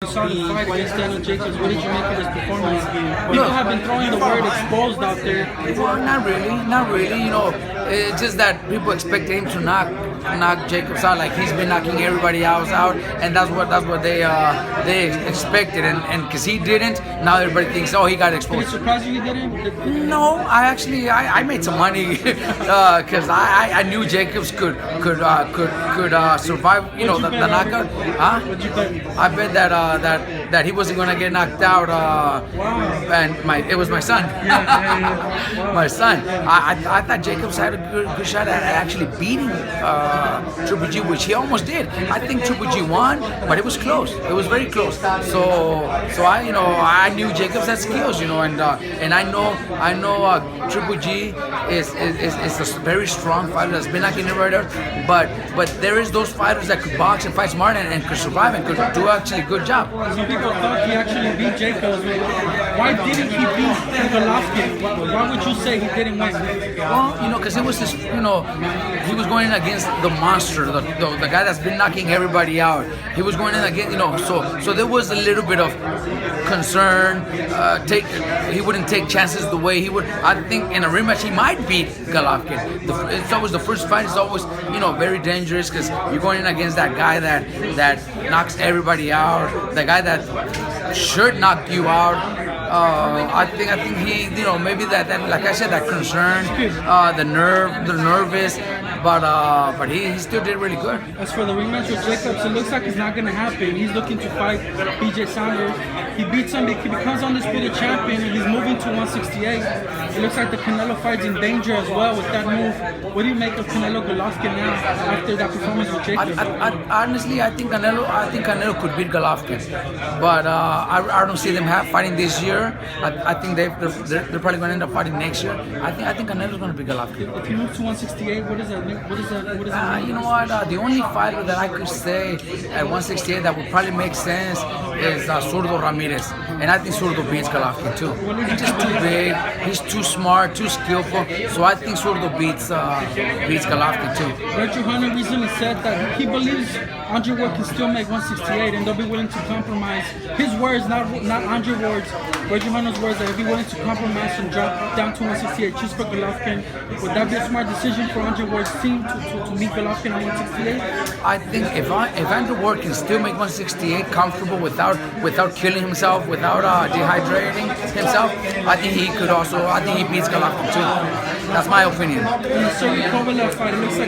You saw the fight against Daniel Jacobs. What did you make of his performance? People have been throwing the word exposed out there. Well, not really. You know, it's just that people expected him to knock Jacobs out, like he's been knocking everybody else out, and that's what they expected, and because he didn't, now everybody thinks, oh, he got Did it exposed. surprise you he didn't? No, I made some money because I knew Jacobs could survive, you know, the knockout. Huh? What'd you bet? I bet that he wasn't gonna get knocked out. And it was my son. Yeah. My son. I thought Jacobs had a good shot at actually beating Triple G, which he almost did. I think Triple G won, but it was close. It was very close. So I knew Jacobs had skills, and I know Triple G is a very strong fighter that's been knocking everybody out. But there is those fighters that could box and fight smart and could survive and could do actually a good job. Some people thought he actually beat Jacobs. Why didn't he beat Golovkin? Why would you say he didn't win? Well, because it was he was going in against the monster, the guy that's been knocking everybody out. He was going in against, so there was a little bit of concern. He wouldn't take chances the way he would. I think in a rematch he might beat Golovkin. It's always the first fight is always very dangerous because you're going in against that guy that knocks everybody out, the guy that should knock you out. I think he, maybe that like I said, that concern, the nervous, but he still did really good. As for the rematch with Jacobs, it looks like it's not going to happen. He's looking to fight BJ Saunders. He beats him, he becomes undisputed champion, and he's moving to 168. It looks like the Canelo fight's in danger as well with that move. What do you make of Canelo Golovkin now after that performance with Jacobs? Honestly, I think Canelo could beat Golovkin, but I don't see them fighting this year. I think they're probably going to end up fighting next year. I think Canelo's going to beat Golovkin. If he moves to 168, what does that mean? You know what? The only fighter that I could say at 168 that would probably make sense is Zurdo Ramirez, and I think Zurdo beats Golovkin too. He's just too big. He's too smart, too skillful. So I think Zurdo beats Golovkin too. Reggie Hunter recently said that he believes Andre Ward can still make 168, and they'll be willing to compromise. His words, not Andre Ward's. Reggie Hunter's words that he'll be willing to compromise and drop down to 168 just for Golovkin. Would that be a smart decision for Andre Ward's team to meet Golovkin at 168? I think if Andre Ward can still make 168 comfortable without killing himself, without dehydrating himself, I think he beats Golovkin too. That's my opinion. In the Sergey Kovalev fight, it looks like